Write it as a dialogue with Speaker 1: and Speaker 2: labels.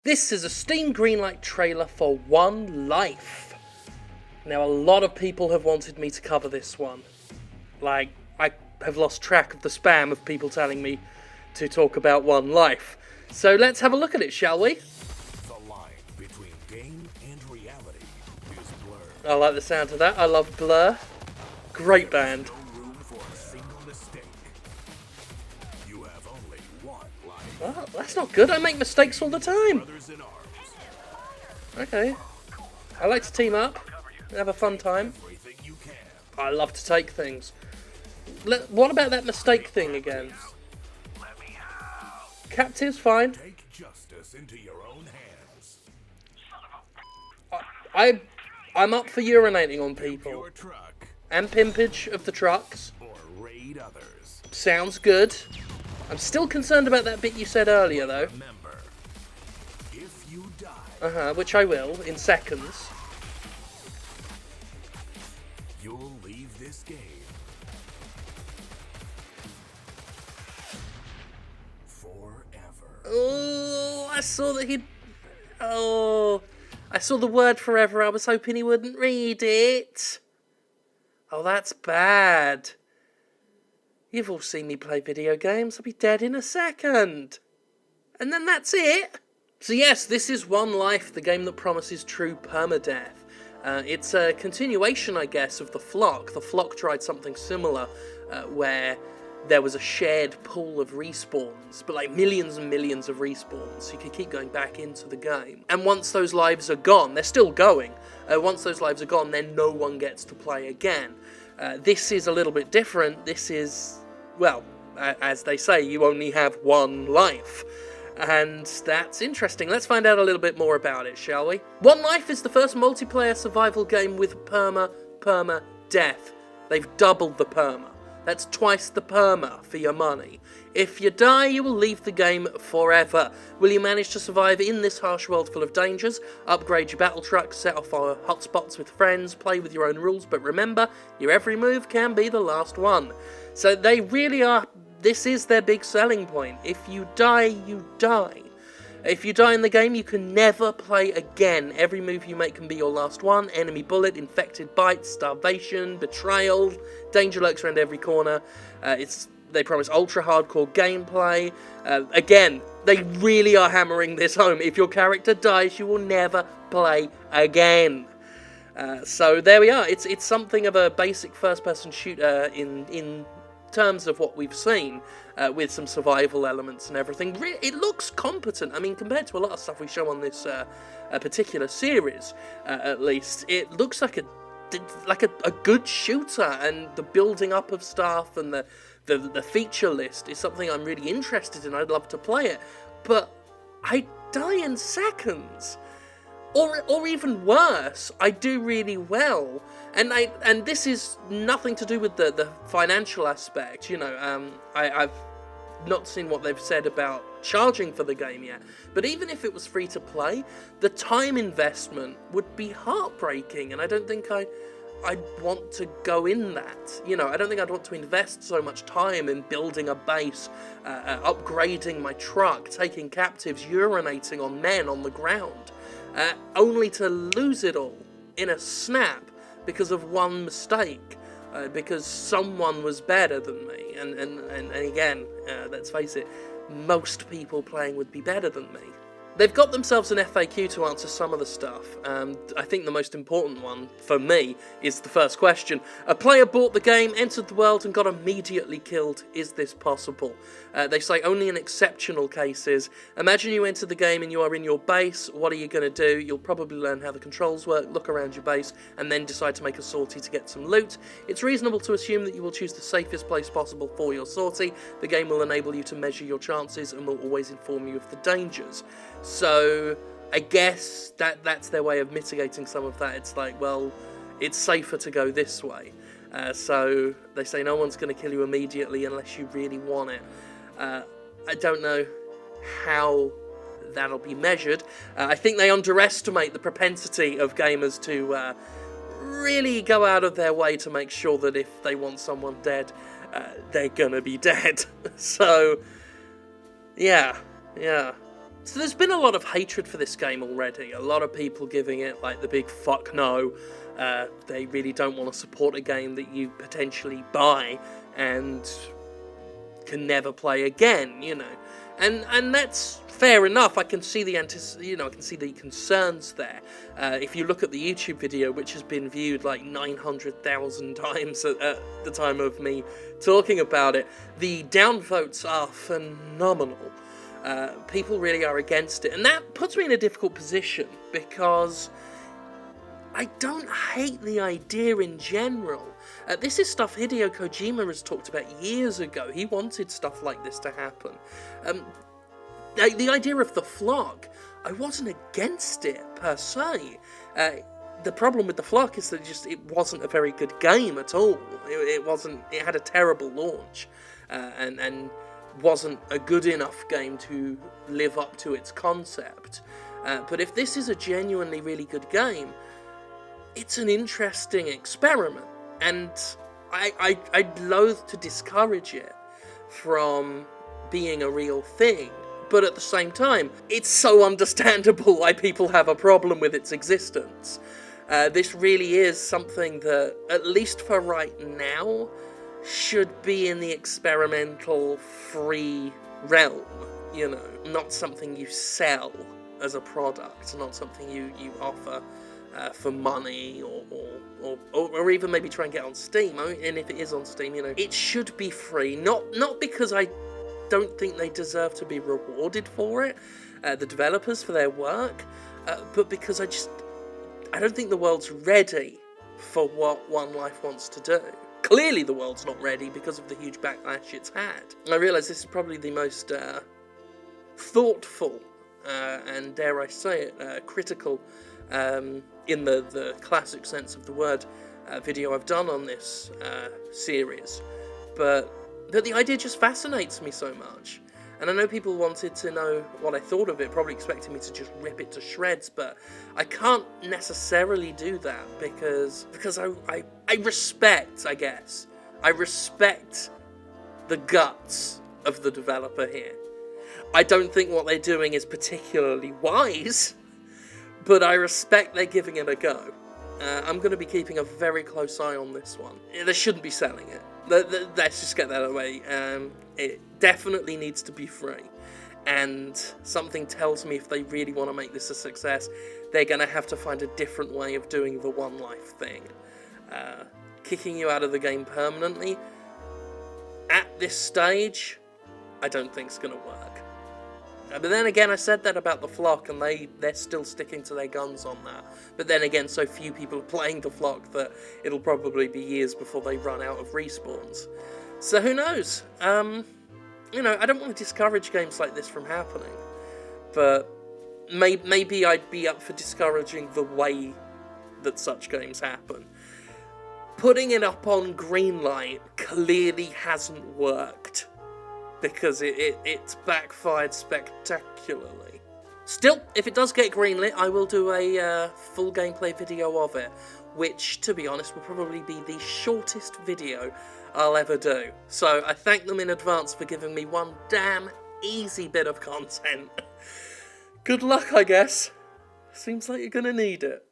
Speaker 1: This is a Steam Greenlight trailer for One Life. Now, a lot of people have wanted me to cover this one. Like, I have lost track of the spam of people telling me to talk about One Life. So let's have a look at it, shall we?
Speaker 2: The line between game and reality is blurred.
Speaker 1: I like the sound of that. I love Blur. Great band.
Speaker 2: No room for a single mistake. You have only one life.
Speaker 1: Well, that's not good. I make mistakes all the time.
Speaker 2: Brothers in arms.
Speaker 1: Okay. I like to team up. Have a fun time.
Speaker 2: Everything you can.
Speaker 1: I love to take things. What about that mistake thing again? Captives, fine.
Speaker 2: Take justice into your own hands.
Speaker 1: I'm up for urinating on people.
Speaker 2: Your truck
Speaker 1: And pimpage of the trucks.
Speaker 2: or raid others.
Speaker 1: Sounds good. I'm still concerned about that bit you said earlier, though.
Speaker 2: Remember, if you die,
Speaker 1: Which I will, in seconds.
Speaker 2: you'll leave this game forever.
Speaker 1: Oh, I saw that he'd... Oh, I saw the word forever. I was hoping he wouldn't read it. Oh, that's bad. You've all seen me play video games. I'll be dead in a second. And then that's it. So yes, this is One Life, the game that promises true permadeath. It's a continuation, I guess, of The Flock. The Flock tried something similar, where there was a shared pool of respawns, but like millions and millions of respawns, so you could keep going back into the game. And once those lives are gone, they're still going, once those lives are gone, then no one gets to play again. This is a little bit different. This is, well, as they say, you only have one life. And that's interesting. Let's find out a little bit more about it, shall we? One Life is the first multiplayer survival game with perma-death. They've doubled the perma. That's twice the perma for your money. If you die, you will leave the game forever. Will you manage to survive in this harsh world full of dangers? Upgrade your battle truck, set off our hotspots with friends, play with your own rules, but remember, your every move can be the last one. So they really are... This is their big selling point. If you die, you die. If you die in the game, you can never play again. Every move you make can be your last one. Enemy bullet, infected bite, starvation, betrayal. Danger lurks around every corner. They promise ultra hardcore gameplay. Again, they really are hammering this home. If your character dies, you will never play again. So there we are. It's something of a basic first-person shooter in terms of what we've seen, with some survival elements and everything. It looks competent. I mean, compared to a lot of stuff we show on this particular series, at least, it looks like a good shooter, and the building up of stuff and the feature list is something I'm really interested in. I'd love to play it, but I die in seconds. Or even worse, I do really well, and this is nothing to do with the financial aspect. You know, I've not seen what they've said about charging for the game yet. But even if it was free to play, the time investment would be heartbreaking, and I don't think I'd want to go in that. You know, I don't think I'd want to invest so much time in building a base, upgrading my truck, taking captives, urinating on men on the ground. Only to lose it all in a snap because of one mistake, because someone was better than me. And again, let's face it, most people playing would be better than me. They've got themselves an FAQ to answer some of the stuff. I think the most important one, for me, is the first question. A player bought the game, entered the world, and got immediately killed. Is this possible? They say only in exceptional cases. Imagine you enter the game and you are in your base. What are you going to do? You'll probably learn how the controls work, look around your base, and then decide to make a sortie to get some loot. It's reasonable to assume that you will choose the safest place possible for your sortie. The game will enable you to measure your chances and will always inform you of the dangers. So, I guess that's their way of mitigating some of that. It's like, well, it's safer to go this way. So, they say no one's going to kill you immediately unless you really want it. I don't know how that'll be measured. I think they underestimate the propensity of gamers to really go out of their way to make sure that if they want someone dead, they're going to be dead. So, yeah. So there's been a lot of hatred for this game already. A lot of people giving it like the big fuck no. They really don't want to support a game that you potentially buy and can never play again, you know. And that's fair enough. I can see the I can see the concerns there. If you look at the YouTube video, which has been viewed like 900,000 times at the time of me talking about it, the downvotes are phenomenal. People really are against it, and that puts me in a difficult position because I don't hate the idea in general. This is stuff Hideo Kojima has talked about years ago. He wanted stuff like this to happen. The idea of the flock, I wasn't against it per se. The problem with the flock is that it wasn't a very good game at all. It had a terrible launch, and wasn't a good enough game to live up to its concept. But if this is a genuinely really good game, it's an interesting experiment, and I'd loathe to discourage it from being a real thing. But at the same time, it's so understandable why people have a problem with its existence. This really is something that, at least for right now, should be in the experimental free realm, you know, not something you sell as a product, not something you offer for money or even maybe try and get on Steam. And if it is on Steam, you know, it should be free, not because I don't think they deserve to be rewarded for it, the developers for their work, but because I don't think the world's ready for what One Life wants to do. Clearly the world's not ready because of the huge backlash it's had. I realise this is probably the most thoughtful and, dare I say it, critical, in the classic sense of the word, video I've done on this series. But the idea just fascinates me so much. And I know people wanted to know what I thought of it, probably expecting me to just rip it to shreds, but I can't necessarily do that because I respect, I guess. I respect the guts of the developer here. I don't think what they're doing is particularly wise, but I respect they're giving it a go. I'm going to be keeping a very close eye on this one. They shouldn't be selling it. Let's just get that away. It definitely needs to be free. And something tells me if they really want to make this a success, they're going to have to find a different way of doing the One Life thing. Kicking you out of the game permanently, at this stage, I don't think it's going to work. But then again, I said that about the flock, and they're still sticking to their guns on that. But then again, so few people are playing the flock that it'll probably be years before they run out of respawns. So who knows? You know, I don't want to discourage games like this from happening, but maybe I'd be up for discouraging the way that such games happen. Putting it up on Greenlight clearly hasn't worked, because it's backfired spectacularly. Still, if it does get greenlit, I will do a full gameplay video of it, which, to be honest, will probably be the shortest video I'll ever do. So I thank them in advance for giving me one damn easy bit of content. Good luck, I guess. Seems like you're gonna need it.